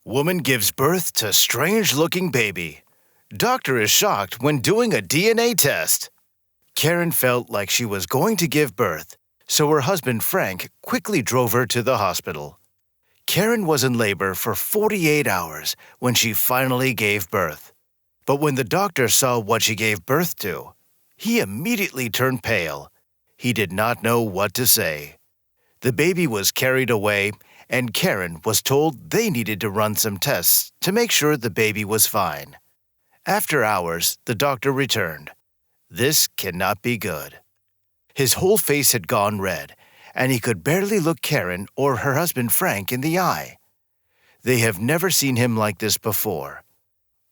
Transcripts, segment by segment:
Woman gives birth to strange-looking baby. Doctor is shocked when doing a DNA test. Karen felt like she was going to give birth, so her husband Frank quickly drove her to the hospital. Karen was in labor for 48 hours when she finally gave birth. But when the doctor saw what she gave birth to, he immediately turned pale. He did not know what to say. The baby was carried away, and Karen was told they needed to run some tests to make sure the baby was fine. After hours, the doctor returned. This cannot be good. His whole face had gone red, and he could barely look Karen or her husband Frank in the eye. They have never seen him like this before.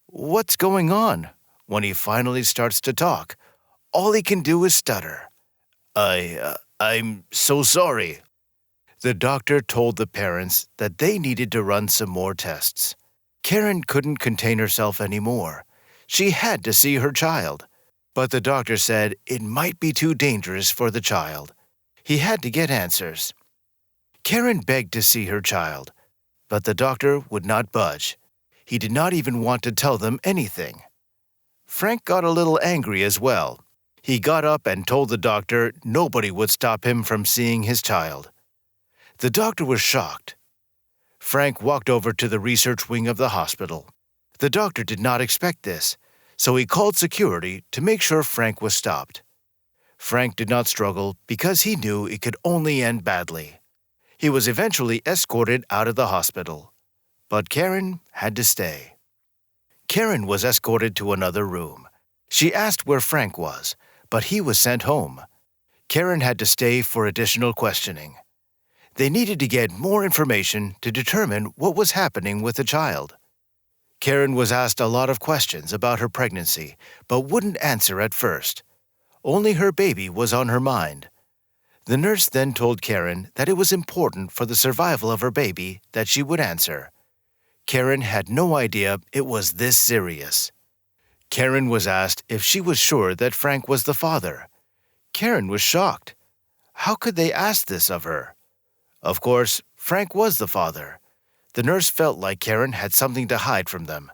What's going on? When he finally starts to talk, all he can do is stutter. I'm so sorry. The doctor told the parents that they needed to run some more tests. Karen couldn't contain herself anymore. She had to see her child. But the doctor said it might be too dangerous for the child. He had to get answers. Karen begged to see her child, but the doctor would not budge. He did not even want to tell them anything. Frank got a little angry as well. He got up and told the doctor nobody would stop him from seeing his child. The doctor was shocked. Frank walked over to the research wing of the hospital. The doctor did not expect this, so he called security to make sure Frank was stopped. Frank did not struggle because he knew it could only end badly. He was eventually escorted out of the hospital. But Karen had to stay. Karen was escorted to another room. She asked where Frank was, but he was sent home. Karen had to stay for additional questioning. They needed to get more information to determine what was happening with the child. Karen was asked a lot of questions about her pregnancy, but wouldn't answer at first. Only her baby was on her mind. The nurse then told Karen that it was important for the survival of her baby that she would answer. Karen had no idea it was this serious. Karen was asked if she was sure that Frank was the father. Karen was shocked. How could they ask this of her? Of course, Frank was the father. The nurse felt like Karen had something to hide from them.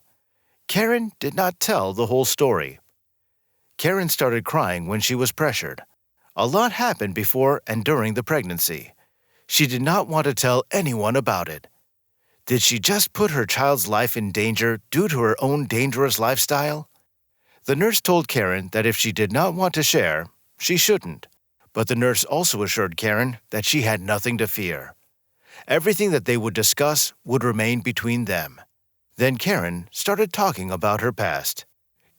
Karen did not tell the whole story. Karen started crying when she was pressured. A lot happened before and during the pregnancy. She did not want to tell anyone about it. Did she just put her child's life in danger due to her own dangerous lifestyle? The nurse told Karen that if she did not want to share, she shouldn't. But the nurse also assured Karen that she had nothing to fear. Everything that they would discuss would remain between them. Then Karen started talking about her past.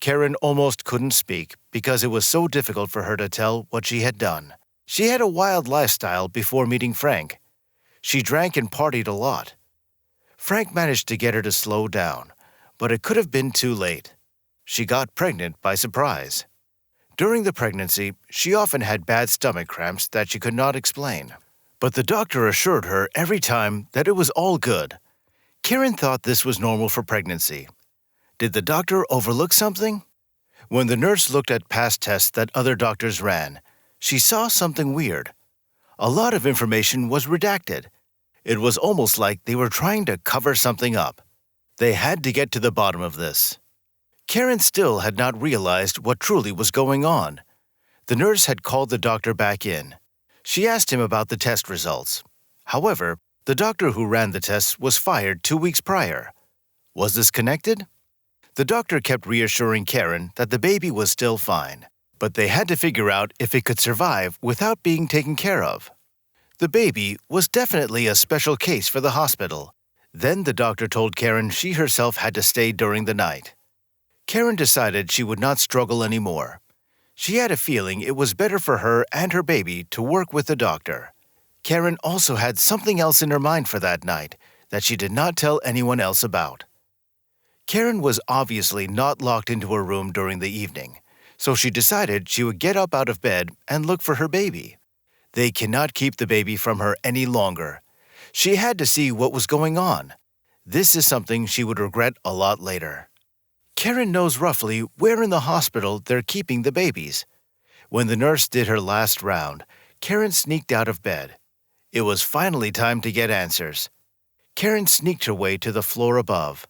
Karen almost couldn't speak because it was so difficult for her to tell what she had done. She had a wild lifestyle before meeting Frank. She drank and partied a lot. Frank managed to get her to slow down, but it could have been too late. She got pregnant by surprise. During the pregnancy, she often had bad stomach cramps that she could not explain. But the doctor assured her every time that it was all good. Karen thought this was normal for pregnancy. Did the doctor overlook something? When the nurse looked at past tests that other doctors ran, she saw something weird. A lot of information was redacted. It was almost like they were trying to cover something up. They had to get to the bottom of this. Karen still had not realized what truly was going on. The nurse had called the doctor back in. She asked him about the test results. However, the doctor who ran the tests was fired 2 weeks prior. Was this connected? The doctor kept reassuring Karen that the baby was still fine, but they had to figure out if it could survive without being taken care of. The baby was definitely a special case for the hospital. Then the doctor told Karen she herself had to stay during the night. Karen decided she would not struggle anymore. She had a feeling it was better for her and her baby to work with the doctor. Karen also had something else in her mind for that night that she did not tell anyone else about. Karen was obviously not locked into her room during the evening, so she decided she would get up out of bed and look for her baby. They cannot keep the baby from her any longer. She had to see what was going on. This is something she would regret a lot later. Karen knows roughly where in the hospital they're keeping the babies. When the nurse did her last round, Karen sneaked out of bed. It was finally time to get answers. Karen sneaked her way to the floor above.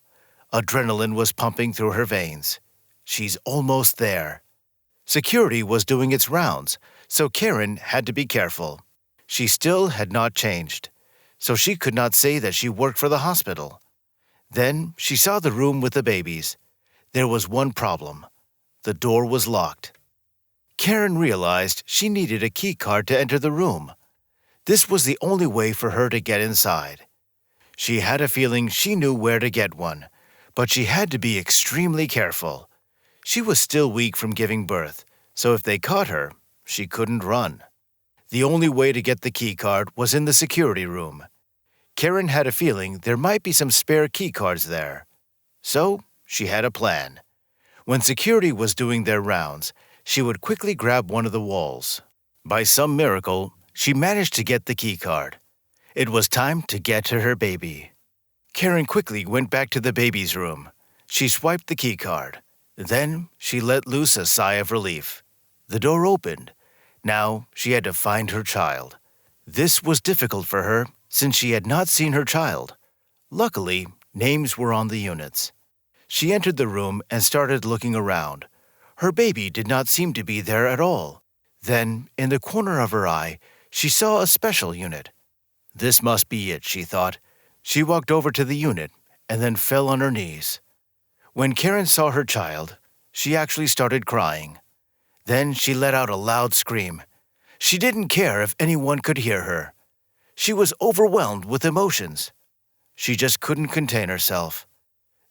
Adrenaline was pumping through her veins. She's almost there. Security was doing its rounds, so Karen had to be careful. She still had not changed, so she could not say that she worked for the hospital. Then she saw the room with the babies. There was one problem. The door was locked. Karen realized she needed a key card to enter the room. This was the only way for her to get inside. She had a feeling she knew where to get one, but she had to be extremely careful. She was still weak from giving birth, so if they caught her, she couldn't run. The only way to get the key card was in the security room. Karen had a feeling there might be some spare key cards there. So she had a plan. When security was doing their rounds, she would quickly grab one of the walls. By some miracle, she managed to get the key card. It was time to get to her baby. Karen quickly went back to the baby's room. She swiped the key card. Then she let loose a sigh of relief. The door opened. Now she had to find her child. This was difficult for her since she had not seen her child. Luckily, names were on the units. She entered the room and started looking around. Her baby did not seem to be there at all. Then, in the corner of her eye, she saw a special unit. This must be it, she thought. She walked over to the unit and then fell on her knees. When Karen saw her child, she actually started crying. Then she let out a loud scream. She didn't care if anyone could hear her. She was overwhelmed with emotions. She just couldn't contain herself.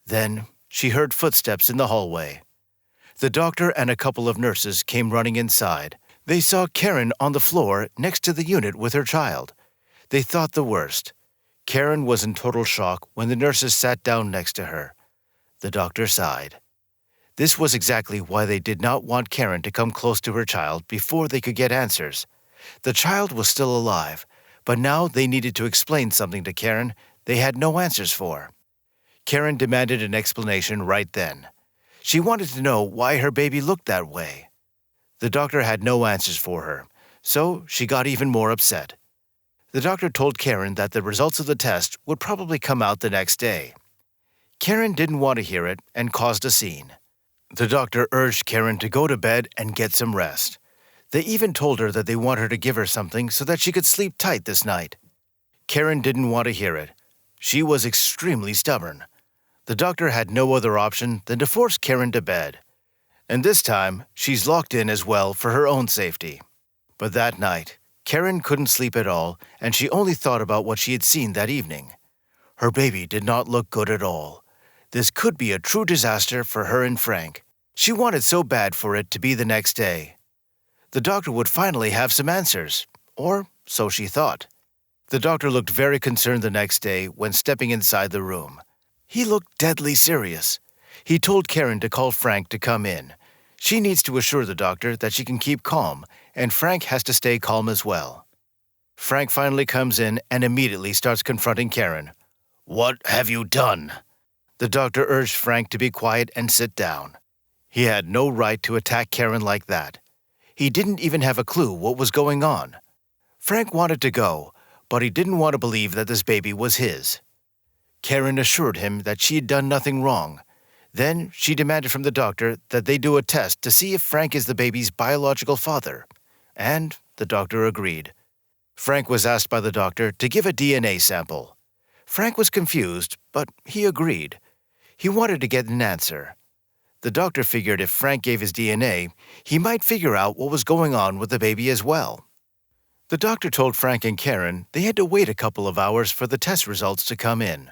Then she heard footsteps in the hallway. The doctor and a couple of nurses came running inside. They saw Karen on the floor next to the unit with her child. They thought the worst. Karen was in total shock when the nurses sat down next to her. The doctor sighed. This was exactly why they did not want Karen to come close to her child before they could get answers. The child was still alive, but now they needed to explain something to Karen they had no answers for. Karen demanded an explanation right then. She wanted to know why her baby looked that way. The doctor had no answers for her, so she got even more upset. The doctor told Karen that the results of the test would probably come out the next day. Karen didn't want to hear it and caused a scene. The doctor urged Karen to go to bed and get some rest. They even told her that they want her to give her something so that she could sleep tight this night. Karen didn't want to hear it. She was extremely stubborn. The doctor had no other option than to force Karen to bed. And this time, she's locked in as well for her own safety. But that night, Karen couldn't sleep at all, and she only thought about what she had seen that evening. Her baby did not look good at all. This could be a true disaster for her and Frank. She wanted so bad for it to be the next day. The doctor would finally have some answers, or so she thought. The doctor looked very concerned the next day when stepping inside the room. He looked deadly serious. He told Karen to call Frank to come in. She needs to assure the doctor that she can keep calm, and Frank has to stay calm as well. Frank finally comes in and immediately starts confronting Karen. "What have you done?" The doctor urged Frank to be quiet and sit down. He had no right to attack Karen like that. He didn't even have a clue what was going on. Frank wanted to go, but he didn't want to believe that this baby was his. Karen assured him that she had done nothing wrong. Then she demanded from the doctor that they do a test to see if Frank is the baby's biological father. And the doctor agreed. Frank was asked by the doctor to give a DNA sample. Frank was confused, but he agreed. He wanted to get an answer. The doctor figured if Frank gave his DNA, he might figure out what was going on with the baby as well. The doctor told Frank and Karen they had to wait a couple of hours for the test results to come in.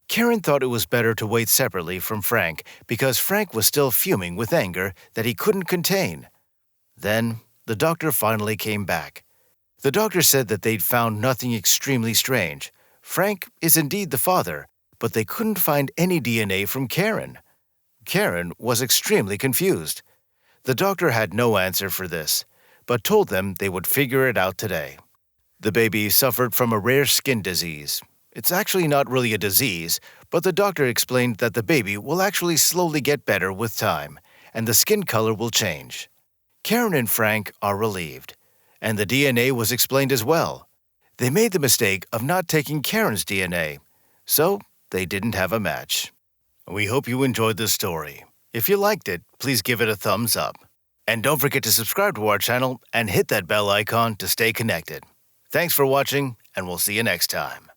Karen thought it was better to wait separately from Frank because Frank was still fuming with anger that he couldn't contain. Then the doctor finally came back. The doctor said that they'd found nothing extremely strange. Frank is indeed the father, but they couldn't find any DNA from Karen. Karen was extremely confused. The doctor had no answer for this, but told them they would figure it out today. The baby suffered from a rare skin disease. It's actually not really a disease, but the doctor explained that the baby will actually slowly get better with time, and the skin color will change. Karen and Frank are relieved, and the DNA was explained as well. They made the mistake of not taking Karen's DNA, so they didn't have a match. We hope you enjoyed this story. If you liked it, please give it a thumbs up. And don't forget to subscribe to our channel and hit that bell icon to stay connected. Thanks for watching, and we'll see you next time.